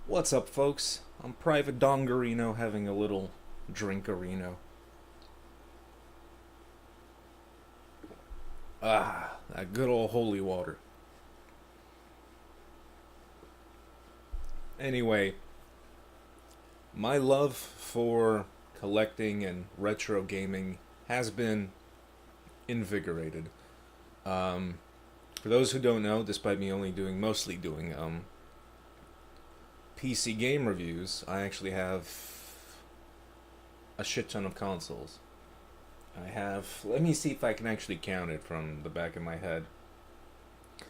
What's up, folks? I'm Private Dongarino having a little drinkarino. Ah, that good old holy water. Anyway, my love for collecting and retro gaming has been invigorated. Um, for those who don't know, despite me only mostly doing PC game reviews, I actually have a shit ton of consoles. I have. Let me see if I can actually count it from the back of my head. I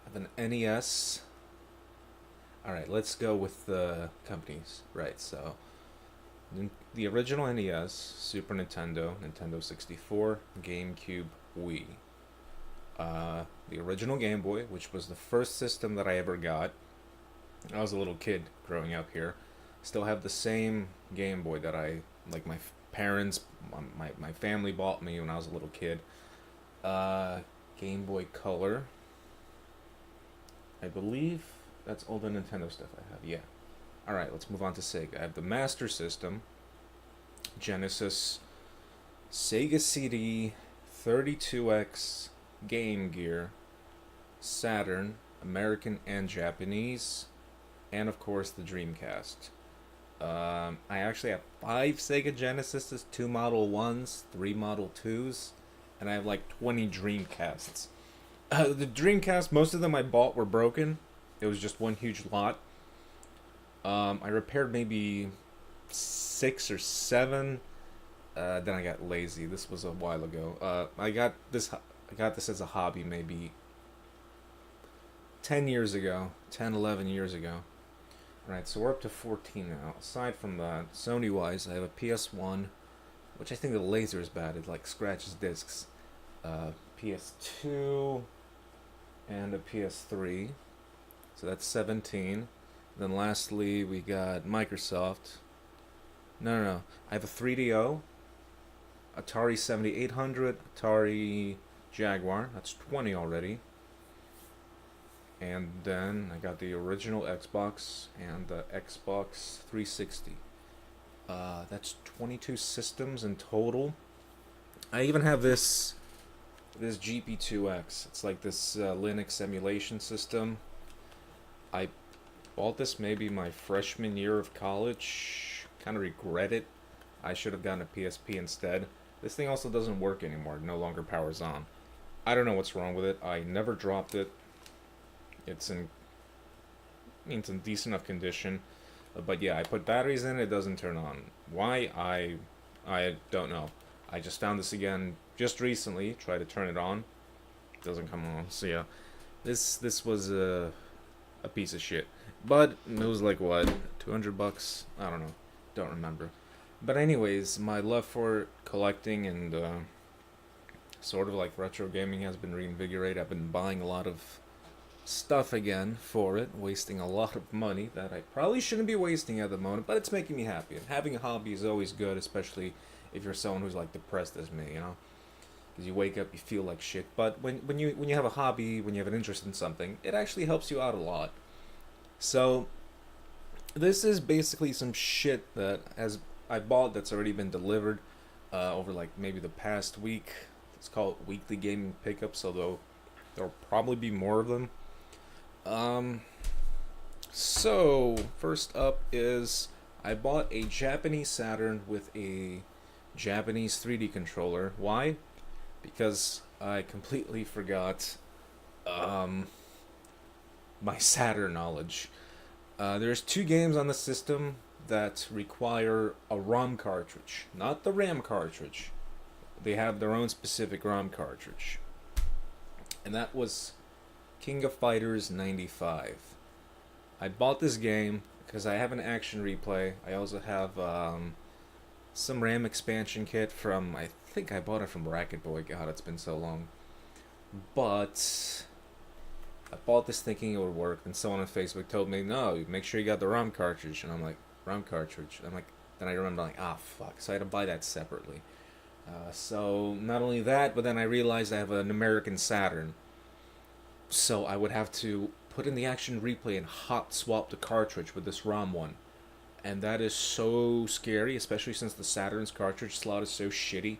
have an NES. Alright, let's go with the companies. Right, so. The original NES, Super Nintendo, Nintendo 64, GameCube, Wii. The original Game Boy, which was the first system that I ever got. I was a little kid growing up here. Still have the same Game Boy that my parents, my family bought me when I was a little kid. Game Boy Color. I believe that's all the Nintendo stuff I have. Yeah. Alright, let's move on to Sega. I have the Master System, Genesis, Sega CD, 32X, Game Gear, Saturn, American and Japanese, and of course the Dreamcast. I actually have 5 Sega Genesises, 2 Model 1s, 3 Model 2s, and I have like 20 Dreamcasts. The Dreamcast, most of them I bought were broken. It was just one huge lot. I repaired maybe 6 or 7. Then I got lazy. This was a while ago. I got this as a hobby maybe 10 years ago, 10, 11 years ago. Alright, so we're up to 14 now. Aside from that, Sony-wise, I have a PS1, which I think the laser is bad. It like scratches discs. PS2, and a PS3. So that's 17. Then lastly, we got Microsoft. No. I have a 3DO, Atari 7800, Atari Jaguar. That's 20 already. And then I got the original Xbox and the Xbox 360. That's 22 systems in total. I even have this GP2X. It's like this Linux emulation system. I bought this maybe my freshman year of college. Kind of regret it. I should have gotten a PSP instead. This thing also doesn't work anymore. It no longer powers on. I don't know what's wrong with it. I never dropped it. It's in decent enough condition. But yeah, I put batteries in, it doesn't turn on. Why? I don't know. I just found this again just recently. Tried to turn it on. It doesn't come on. So yeah, this was a piece of shit. But it was like what, $200? I don't know. Don't remember. But anyways, my love for collecting and sort of like retro gaming has been reinvigorated. I've been buying a lot of stuff again for it, wasting a lot of money that I probably shouldn't be wasting at the moment, but it's making me happy. And having a hobby is always good, especially if you're someone who's like depressed as me, you know? Because you wake up, you feel like shit. But when you have a hobby, when you have an interest in something, it actually helps you out a lot. So this is basically some shit that I bought that's already been delivered over like maybe the past week. Let's call it weekly gaming pickups, although there'll probably be more of them. So first up is I bought a Japanese Saturn with a Japanese 3D controller. Why? Because I completely forgot my Saturn knowledge. There's 2 games on the system that require a ROM cartridge, not the RAM cartridge. They have their own specific ROM cartridge. And that was King of Fighters 95. I bought this game because I have an action replay. I also have some RAM expansion kit from, I think I bought it from Racket Boy. God, it's been so long. But I bought this thinking it would work, and someone on Facebook told me, no, make sure you got the ROM cartridge. And I'm like, ROM cartridge? I'm like, then I remember like, fuck. So I had to buy that separately. So not only that, but then I realized I have an American Saturn. So I would have to put in the action replay and hot swap the cartridge with this ROM one. And that is so scary, especially since the Saturn's cartridge slot is so shitty.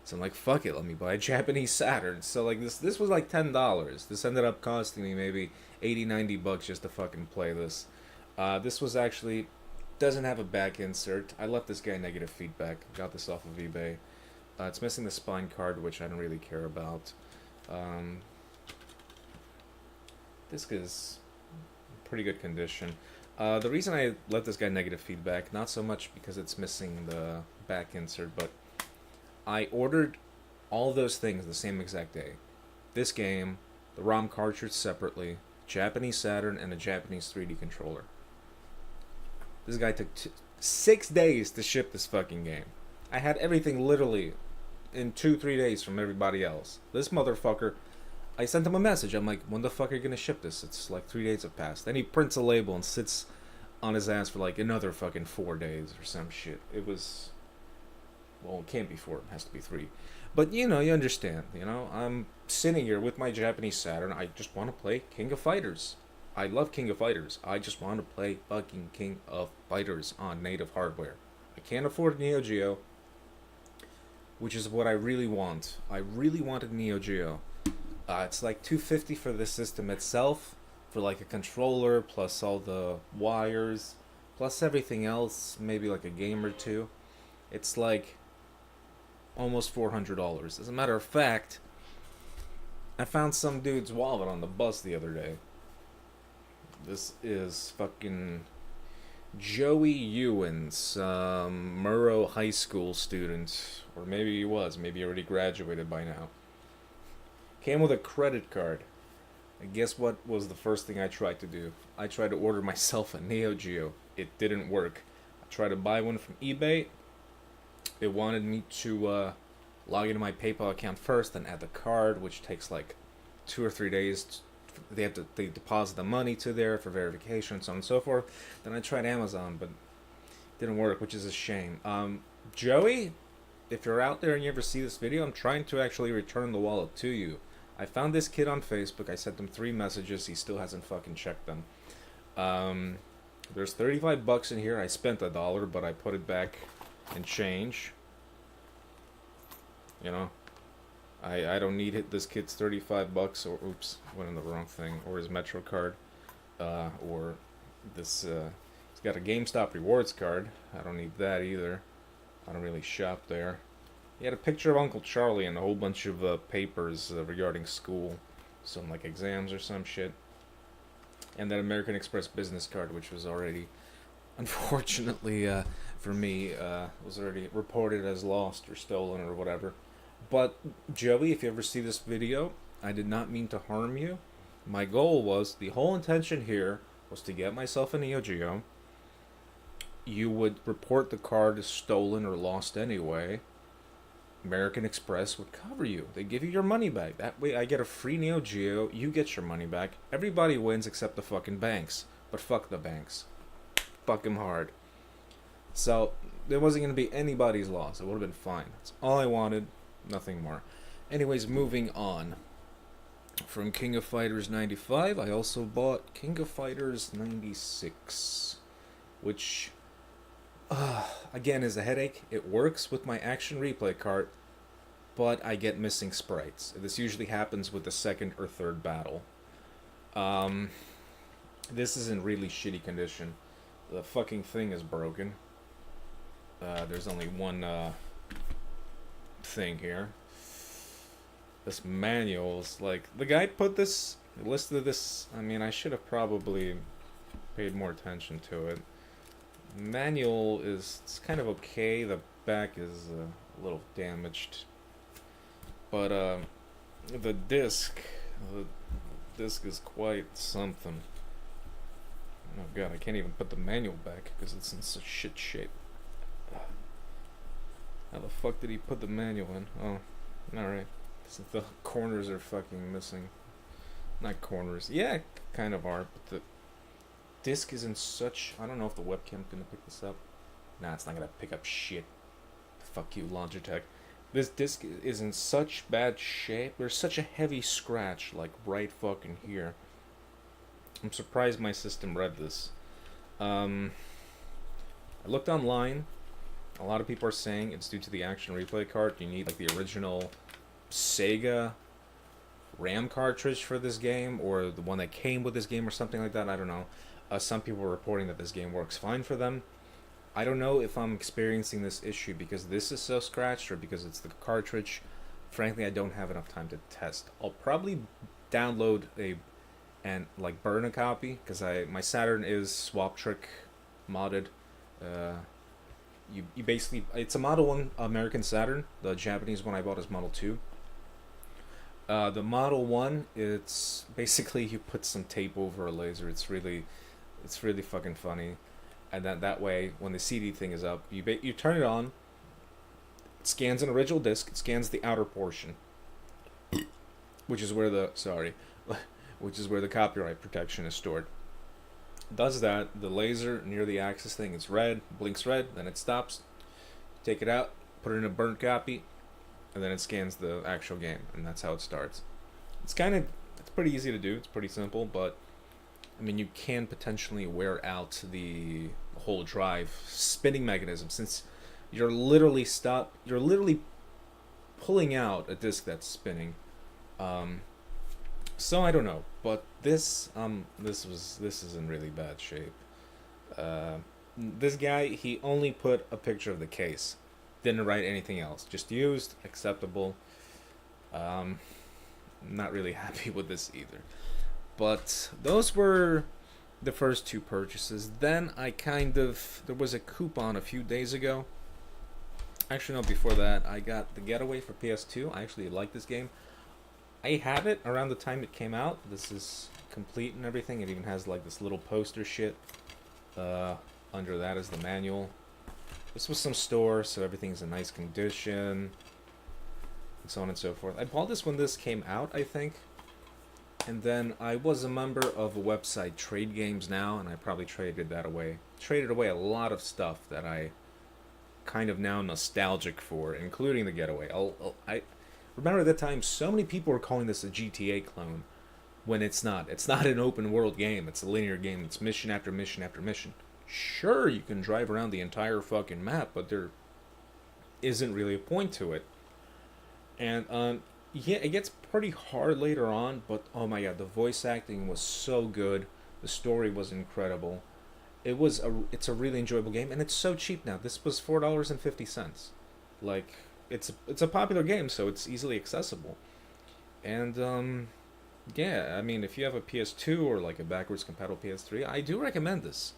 So I'm like, fuck it, let me buy a Japanese Saturn. So like this was like $10. This ended up costing me maybe 80, 90 bucks just to fucking play this. This was actually, doesn't have a back insert. I left this guy negative feedback. Got this off of eBay. It's missing the spine card, which I don't really care about. This is in pretty good condition. The reason I let this guy negative feedback, not so much because it's missing the back insert, but I ordered all those things the same exact day. This game, the ROM cartridge separately, Japanese Saturn, and a Japanese 3D controller. This guy took 6 days to ship this fucking game. I had everything literally in 2-3 days from everybody else. This motherfucker, I sent him a message. I'm like, when the fuck are you gonna ship this? It's like 3 days have passed. Then he prints a label and sits on his ass for like another fucking 4 days or some shit. It was, well, it can't be 4, it has to be 3. But you know, you understand, you know, I'm sitting here with my Japanese Saturn. I just want to play King of Fighters. I love King of Fighters. I just want to play fucking King of Fighters on native hardware. I can't afford Neo Geo, which is what I really want. I really wanted Neo Geo. It's like $250 for the system itself, for like a controller, plus all the wires, plus everything else, maybe like a game or two. It's like almost $400. As a matter of fact, I found some dude's wallet on the bus the other day. This is fucking Joey Ewan's Murrow High School student, or maybe he was, maybe he already graduated by now. Came with a credit card. And guess what was the first thing I tried to do? I tried to order myself a Neo Geo. It didn't work. I tried to buy one from eBay. It wanted me to log into my PayPal account first, then add the card, which takes like 2 or 3 days. They deposit the money to there for verification, so on and so forth. Then I tried Amazon, but it didn't work, which is a shame. Joey, if you're out there and you ever see this video, I'm trying to actually return the wallet to you. I found this kid on Facebook. I sent him 3 messages. He still hasn't fucking checked them. There's 35 bucks in here. I spent $1, but I put it back in change. You know, I don't need it. This kid's 35 bucks, or oops, went in the wrong thing, or his Metro card, or this. He's got a GameStop rewards card. I don't need that either. I don't really shop there. He had a picture of Uncle Charlie and a whole bunch of papers regarding school, some like exams or some shit, and that American Express business card, which was already, unfortunately for me, was already reported as lost or stolen or whatever. But Joey, if you ever see this video, I did not mean to harm you. My goal was, the whole intention here was to get myself a Neo Geo. You would report the card as stolen or lost anyway. American Express would cover you. They give you your money back. That way I get a free Neo Geo, you get your money back. Everybody wins except the fucking banks. But fuck the banks. Fuck them hard. So, there wasn't going to be anybody's loss. It would have been fine. That's all I wanted. Nothing more. Anyways, moving on. From King of Fighters 95, I also bought King of Fighters 96. Which, again, is a headache. It works with my action replay cart, but I get missing sprites. This usually happens with the second or third battle. This is in really shitty condition. The fucking thing is broken. There's only one thing here. This manual's like, the guy put this, listed this, I mean, I should have probably paid more attention to it. Manual is, it's kind of okay. The back is a little damaged, but the disc is quite something. Oh god, I can't even put the manual back because it's in such shit shape. How the fuck did he put the manual in? Oh, alright. So the corners are fucking missing. Not corners. Yeah, kind of are, but the disc is in such... I don't know if the webcam's gonna pick this up. Nah, it's not gonna pick up shit. Fuck you, Logitech. This disc is in such bad shape. There's such a heavy scratch, like right fucking here. I'm surprised my system read this. Um, I looked online. A lot of people are saying it's due to the action replay card. You need like the original Sega RAM cartridge for this game, or the one that came with this game, or something like that. I don't know. Some people are reporting that this game works fine for them. I don't know if I'm experiencing this issue because this is so scratched or because it's the cartridge. Frankly, I don't have enough time to test. I'll probably download and like burn a copy because my Saturn is Swap Trick modded. You basically, it's a Model 1 American Saturn. The Japanese one I bought is Model 2. The Model 1, it's basically you put some tape over a laser. It's really fucking funny. And that way, when the CD thing is up, you turn it on, it scans an original disc, it scans the outer portion, which is where the copyright protection is stored. It does that, the laser near the axis thing is red, blinks red, then it stops, take it out, put it in a burnt copy, and then it scans the actual game, and that's how it starts. It's pretty easy to do, it's pretty simple, but I mean, you can potentially wear out the whole drive spinning mechanism since you're literally pulling out a disc that's spinning. So I don't know, but this is in really bad shape. This guy, he only put a picture of the case, didn't write anything else, just used, acceptable. Not really happy with this either. But those were the first two purchases. Then there was a coupon a few days ago. Actually, no, before that, I got the Getaway for PS2. I actually like this game. I had it around the time it came out. This is complete and everything. It even has like this little poster shit. Under that is the manual. This was some store, so everything's in nice condition. And so on and so forth. I bought this when this came out, I think. And then I was a member of a website, Trade Games Now, and I probably traded away a lot of stuff that I kind of now nostalgic for, including the Getaway. I remember at that time, so many people were calling this a GTA clone, when it's not. It's not an open world game. It's a linear game. It's mission after mission after mission. Sure, you can drive around the entire fucking map, but there isn't really a point to it. And yeah, it gets pretty hard later on, but oh my god, the voice acting was so good. The story was incredible. It's a really enjoyable game, and it's so cheap now. This was $4.50. Like, it's a popular game, so it's easily accessible. And yeah, I mean, if you have a PS2 or like a backwards compatible PS3, I do recommend this.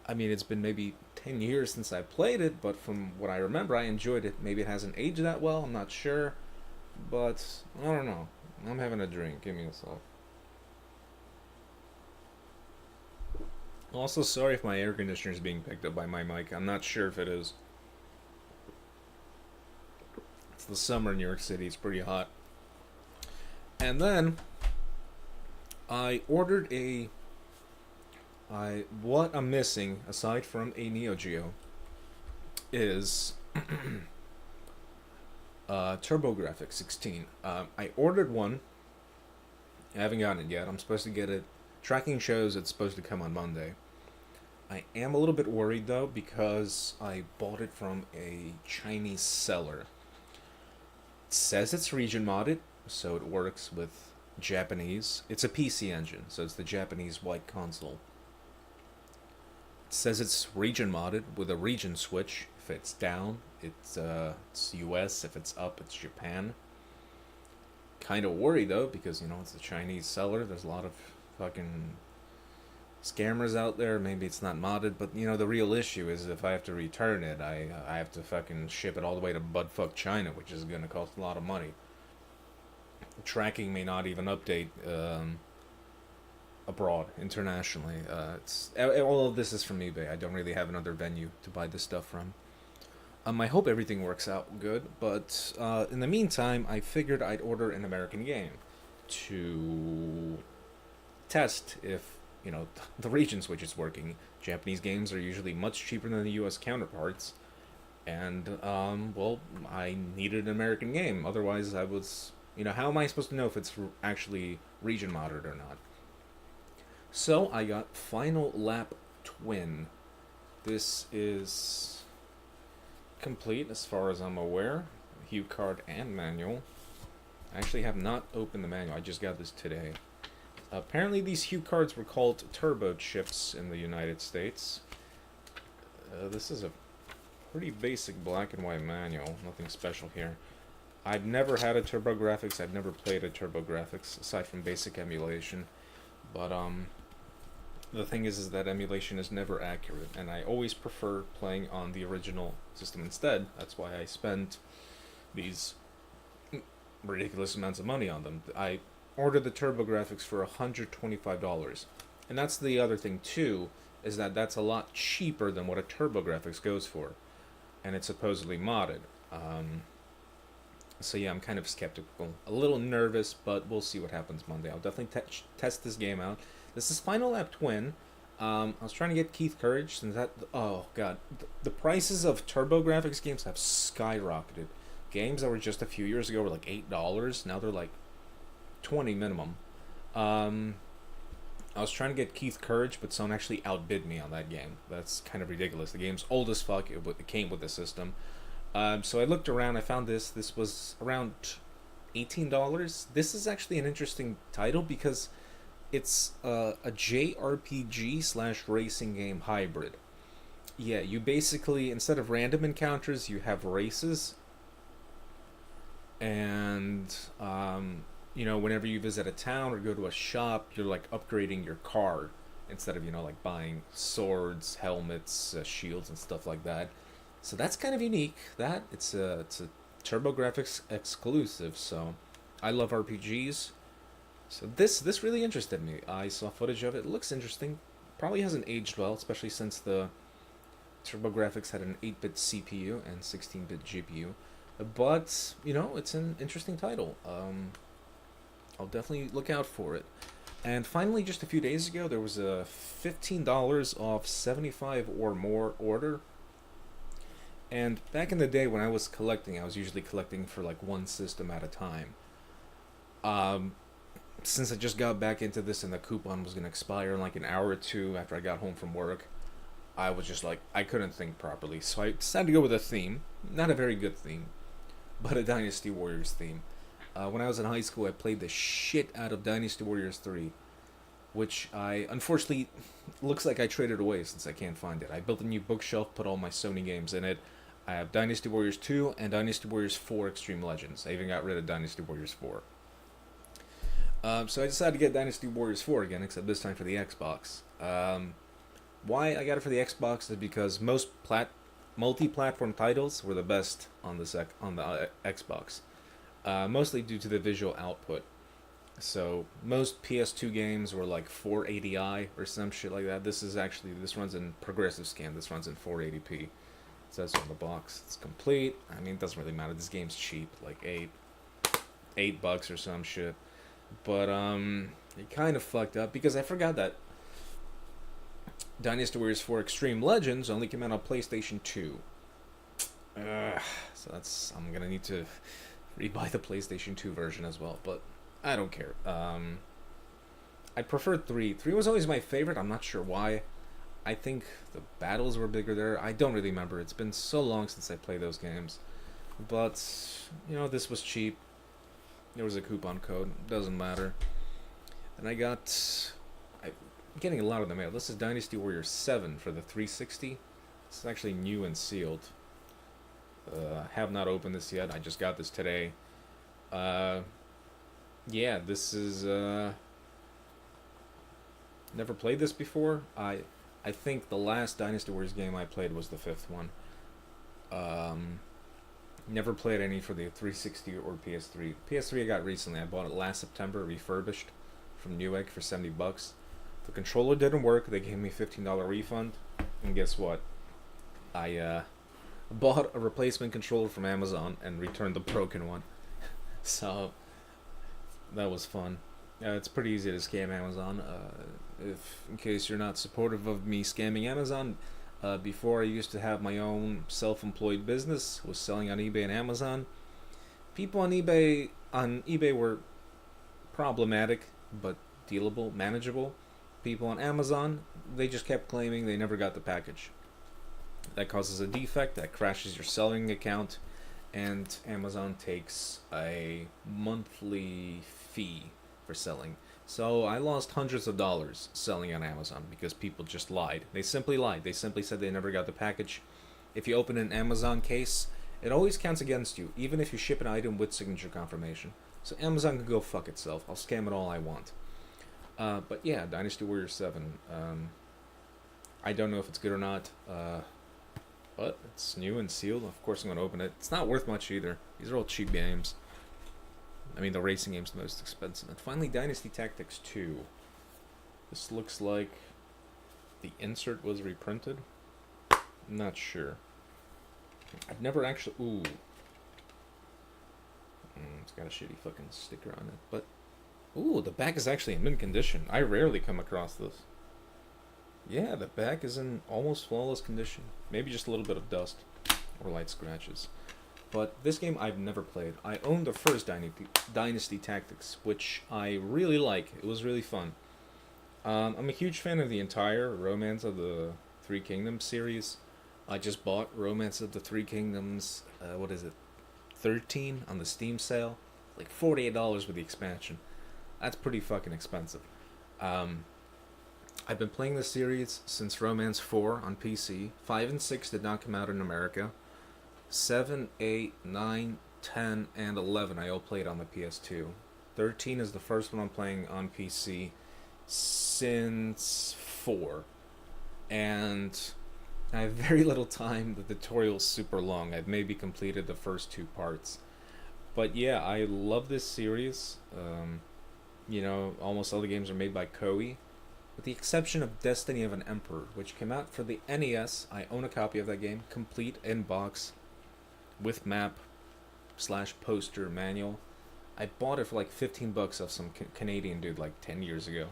I mean, it's been maybe 10 years since I played it, but from what I remember, I enjoyed it. Maybe it hasn't aged that well, I'm not sure. But, I don't know. I'm having a drink. Give me a sec. Also, sorry if my air conditioner is being picked up by my mic. I'm not sure if it is. It's the summer in New York City. It's pretty hot. And then, I ordered what I'm missing, aside from a Neo Geo, is Turbograf X16. I ordered one. I haven't gotten it yet. I'm supposed to get it. Tracking shows it's supposed to come on Monday. I am a little bit worried though because I bought it from a Chinese seller. It says it's region modded, so it works with Japanese. It's a PC engine, so it's the Japanese white console. It says it's region modded with a region switch. If it's down, it's US. If it's up, it's Japan. Kind of worried though because it's a Chinese seller. There's a lot of fucking scammers out there. Maybe it's not modded, but the real issue is if I have to return it, I have to fucking ship it all the way to buttfuck China, which is gonna cost a lot of money. Tracking may not even update abroad, internationally. All of this is from eBay. I don't really have another venue to buy this stuff from. I hope everything works out good, but in the meantime, I figured I'd order an American game to test if the region switch is working. Japanese games are usually much cheaper than the US counterparts, and well, I needed an American game. Otherwise, I was how am I supposed to know if it's actually region modded or not? So I got Final Lap Twin. This is complete as far as I'm aware. Hue card and manual. I actually have not opened the manual. I just got this today. Apparently these hue cards were called turbo chips in the United States. This is a pretty basic black and white manual. Nothing special here. I've never had a Turbograf X. I've never played a Turbograf X aside from basic emulation. But the thing is that emulation is never accurate, and I always prefer playing on the original system instead. That's why I spend these ridiculous amounts of money on them. I ordered the Turbograf X for $125, and that's the other thing too, is that that's a lot cheaper than what a Turbograf X goes for, and it's supposedly modded. So yeah, I'm kind of skeptical, a little nervous, but we'll see what happens Monday. I'll definitely test this game out. This is Final Lap Twin. I was trying to get Keith Courage, since that, oh god, the prices of Turbograf X games have skyrocketed. Games that were just a few years ago were like $8, now they're like 20 minimum. I was trying to get Keith Courage, but someone actually outbid me on that game. That's kind of ridiculous. The game's old as fuck. It came with the system. So I looked around. I found this. This was around $18. This is actually an interesting title because it's a JRPG / racing game hybrid. Yeah, you basically, instead of random encounters, you have races. And you know, whenever you visit a town or go to a shop, you're like upgrading your car instead of, you know, like buying swords, helmets, shields, and stuff like that. So that's kind of unique. That it's a Turbograf X exclusive. So I love RPGs. So this really interested me. I saw footage of it. It looks interesting. Probably hasn't aged well, especially since the Turbograf X had an 8-bit CPU and 16-bit GPU. But, you know, it's an interesting title. I'll definitely look out for it. And finally, just a few days ago, there was a $15 off 75 or more order. And back in the day when I was collecting, I was usually collecting for like one system at a time. Since I just got back into this and the coupon was going to expire in like an hour or two after I got home from work, I was just like, I couldn't think properly. So I decided to go with a theme. Not a very good theme, but a Dynasty Warriors theme. When I was in high school, I played the shit out of Dynasty Warriors 3, which I, unfortunately, looks like I traded away since I can't find it. I built a new bookshelf, put all my Sony games in it. I have Dynasty Warriors 2 and Dynasty Warriors 4 Extreme Legends. I even got rid of Dynasty Warriors 4. So I decided to get Dynasty Warriors 4 again, except this time for the Xbox. Why I got it for the Xbox is because most multi-platform titles were the best on the Xbox. Mostly due to the visual output. So most PS2 games were like 480i or some shit like that. This runs in progressive scan. This runs in 480p. It says on the box it's complete. I mean, it doesn't really matter. This game's cheap, like $8 or some shit. But it kind of fucked up because I forgot that Dynasty Warriors 4 Extreme Legends only came out on PlayStation 2. So I'm gonna need to rebuy the PlayStation 2 version as well, but I don't care. I prefer 3. 3 was always my favorite. I'm not sure why. I think the battles were bigger there. I don't really remember. It's been so long since I played those games. But, you know, this was cheap. There was a coupon code. Doesn't matter. And I'm getting a lot of the mail. This is Dynasty Warriors 7 for the 360. This is actually new and sealed. Have not opened this yet. I just got this today. Yeah, this is never played this before. I think the last Dynasty Warriors game I played was the 5th one. Never played any for the 360 or PS3. PS3 I got recently. I bought it last September, refurbished from Newegg for $70. The controller didn't work. They gave me a $15 refund. And guess what? I bought a replacement controller from Amazon and returned the broken one. So that was fun. It's pretty easy to scam Amazon. In case you're not supportive of me scamming Amazon, before I used to have my own self-employed business, was selling on eBay and Amazon. People on eBay were problematic but dealable, manageable. people on Amazon, they just kept claiming they never got the package. That causes a defect, that crashes your selling account, and Amazon takes a monthly fee for selling. So I lost hundreds of dollars selling on Amazon because people just lied. They simply lied. They simply said they never got the package. If you open an Amazon case, it always counts against you, even if you ship an item with signature confirmation. So Amazon can go fuck itself. I'll scam it all I want. But yeah, Dynasty Warriors 7. I don't know if it's good or not. But it's new and sealed. Of course I'm going to open it. It's not worth much either. These are all cheap games. I mean, the racing game's the most expensive. And finally, Dynasty Tactics 2. This looks like the insert was reprinted. I'm not sure. I've never actually... Ooh. It's got a shitty fucking sticker on it. But, ooh, the back is actually in mint condition. I rarely come across this. Yeah, the back is in almost flawless condition. Maybe just a little bit of dust or light scratches. But this game I've never played. I owned the first Dynasty Tactics, which I really like. It was really fun. I'm a huge fan of the entire Romance of the Three Kingdoms series. I just bought Romance of the Three Kingdoms, what is it, 13 on the Steam sale. Like $48 with the expansion. That's pretty fucking expensive. I've been playing this series since Romance 4 on PC. 5 and 6 did not come out in America. 7, 8, 9, 10, and 11 I all played on the PS2. 13 is the first one I'm playing on PC since 4. And I have very little time. The tutorial's super long. I've maybe completed the first 2 parts. But yeah, I love this series. You know, almost all the games are made by Koei. With the exception of Destiny of an Emperor, which came out for the NES. I own a copy of that game, complete in box, with map / poster manual. I bought it for like 15 bucks off some Canadian dude like 10 years ago.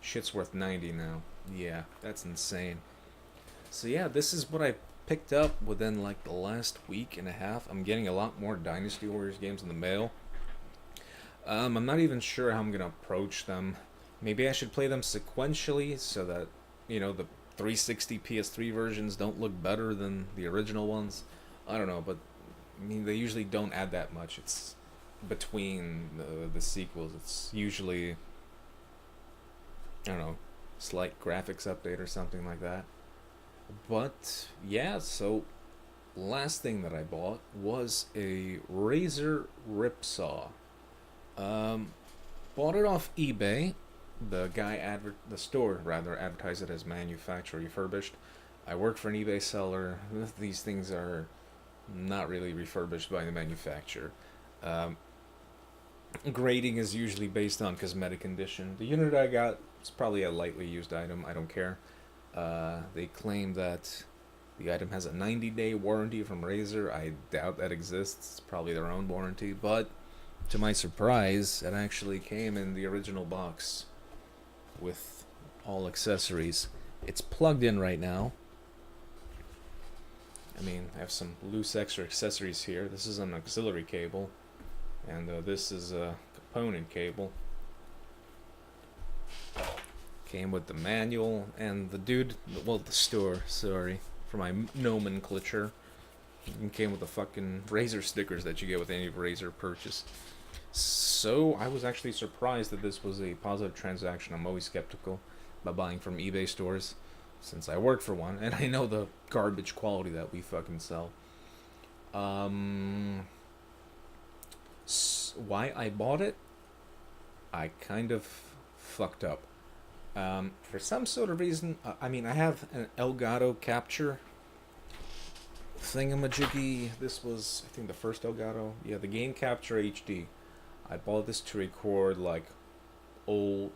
Shit's worth 90 now. Yeah, that's insane. So yeah, this is what I picked up within like the last week and a half. I'm getting a lot more Dynasty Warriors games in the mail. I'm not even sure how I'm gonna approach them. Maybe I should play them sequentially so that, you know, the 360 PS3 versions don't look better than the original ones. I don't know, but I mean, they usually don't add that much. It's between the sequels. It's usually, I don't know, slight graphics update or something like that. But yeah, so last thing that I bought was a Razer Ripsaw. Bought it off eBay. The guy the store rather advertised it as manufacturer refurbished. I work for an eBay seller. These things are not really refurbished by the manufacturer. Grading is usually based on cosmetic condition. The unit I got is probably a lightly used item. I don't care. They claim that the item has a 90-day warranty from Razer. I doubt that exists. It's probably their own warranty, but to my surprise, it actually came in the original box with all accessories. It's plugged in right now. I mean, I have some loose extra accessories here. This is an auxiliary cable, and this is a component cable. Came with the manual, and the dude, well, the store, sorry for my nomenclature, came with the fucking Razer stickers that you get with any Razer purchase. So I was actually surprised that this was a positive transaction. I'm always skeptical about buying from eBay stores since I work for one and I know the garbage quality that we fucking sell. Why I bought it, I kind of fucked up. For some sort of reason, I mean, I have an Elgato Capture thingamajiggy. This was, I think, the first Elgato. Yeah, the Game Capture HD. I bought this to record, like, old...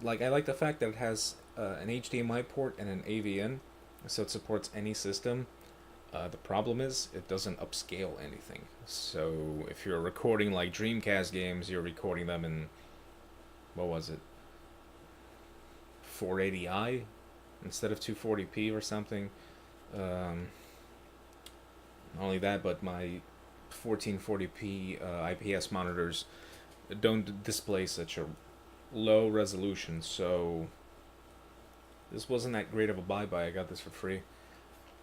Like, I like the fact that it has an HDMI port and an AV-in, so it supports any system. The problem is, it doesn't upscale anything. So, if you're recording, like, Dreamcast games, you're recording them in... What was it? 480i instead of 240p or something. Not only that, but my 1440p IPS monitors don't display such a low resolution, so This wasn't that great of a buy-buy. I got this for free.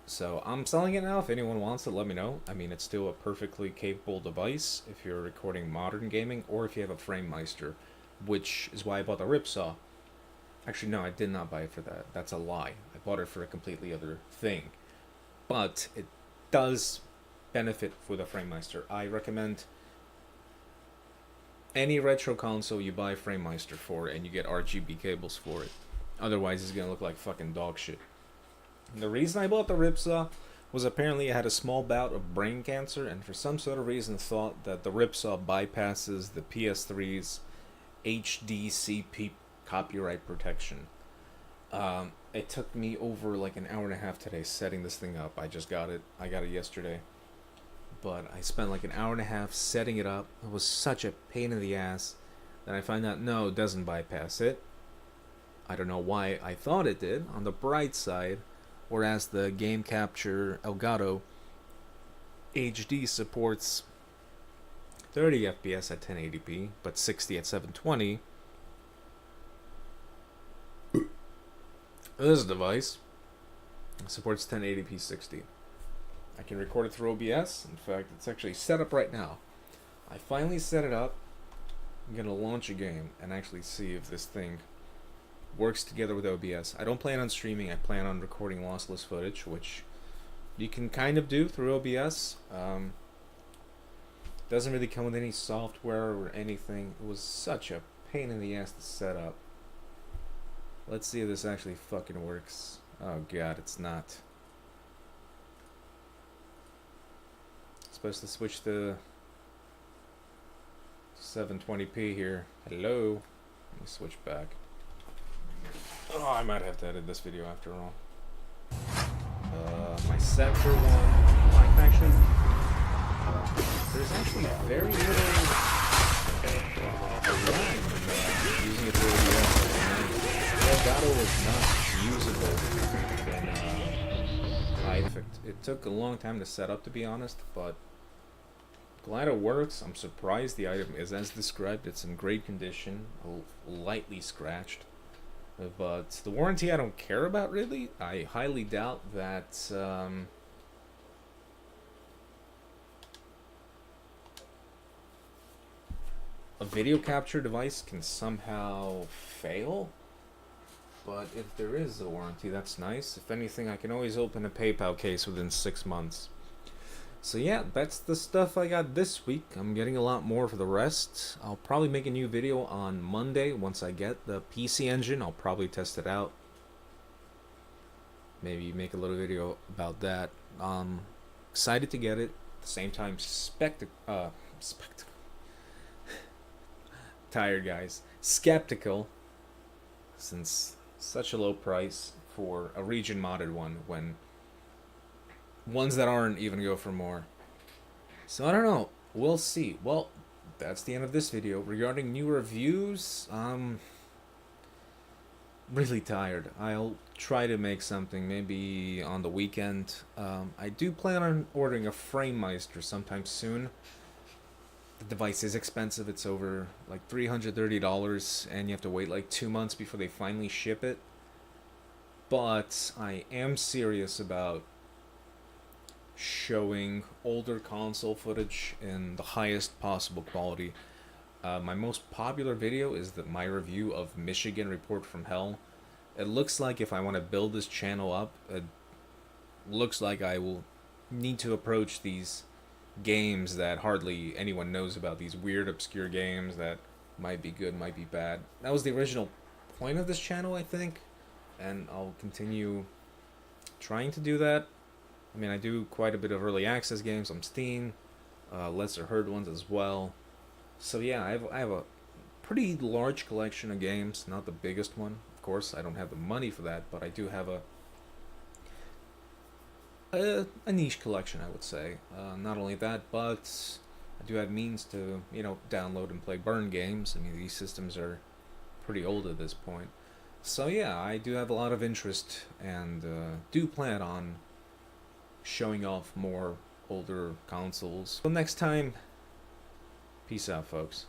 So I'm selling it now. If anyone wants it, let me know. I mean, it's still a perfectly capable device if you're recording modern gaming or if you have a FrameMeister, which is why I bought the Ripsaw. Actually, no, I did not buy it for that. That's a lie. I bought it for a completely other thing. But it does benefit for the FrameMeister. I recommend any retro console you buy FrameMeister for and you get RGB cables for it. Otherwise, it's going to look like fucking dog shit. The reason I bought the Ripsaw was apparently I had a small bout of brain cancer, and for some sort of reason thought that the Ripsaw bypasses the PS3's HDCP copyright protection. It took me over like an hour and a half today setting this thing up. I just got it. I got it yesterday. But I spent like an hour and a half setting it up. It was such a pain in the ass. Then I find out, no, it doesn't bypass it. I don't know why I thought it did. On the bright side, whereas the Game Capture Elgato HD supports 30 FPS at 1080p, but 60 at 720. This device supports 1080p 60. I can record it through OBS. In fact, it's actually set up right now. I finally set it up. I'm going to launch a game and actually see if this thing works together with OBS. I don't plan on streaming. I plan on recording lossless footage, which you can kind of do through OBS. Doesn't really come with any software or anything. It was such a pain in the ass to set up. Let's see if this actually fucking works. Oh god, it's not. Supposed to switch to 720p here. Hello. Let me switch back. Oh, I might have to edit this video after all. My set for one. Like actually, there's actually very little lag using it for OBS. Elgato was not usable in high effect. It took a long time to set up, to be honest, but glad it works. I'm surprised the item is as described. It's in great condition, lightly scratched. But the warranty I don't care about, really. I highly doubt that a video capture device can somehow fail. But if there is a warranty, that's nice. If anything, I can always open a PayPal case within 6 months. So yeah, that's the stuff I got this week. I'm getting a lot more for the rest. I'll probably make a new video on Monday once I get the PC Engine. I'll probably test it out. Maybe make a little video about that. Excited to get it. At the same time, tired, guys. Skeptical, since such a low price for a region modded one when ones that aren't even go for more. So I don't know. We'll see. Well, that's the end of this video. Regarding new reviews, I'm really tired. I'll try to make something maybe on the weekend. I do plan on ordering a FrameMeister sometime soon. The device is expensive. It's over like $330 and you have to wait like 2 months before they finally ship it. But I am serious about showing older console footage in the highest possible quality. My most popular video is my review of Michigan Report from Hell. It looks like if I want to build this channel up, it looks like I will need to approach these games that hardly anyone knows about, these weird obscure games that might be good, might be bad. That was the original point of this channel, I think, and I'll continue trying to do that. I mean, I do quite a bit of early access games on Steam, lesser heard ones as well. So yeah, I have a pretty large collection of games, not the biggest one. Of course, I don't have the money for that, but I do have a niche collection, I would say. Not only that, but I do have means to, download and play burn games. I mean, these systems are pretty old at this point. So yeah, I do have a lot of interest and do plan on showing off more older consoles. Till next time, peace out, folks.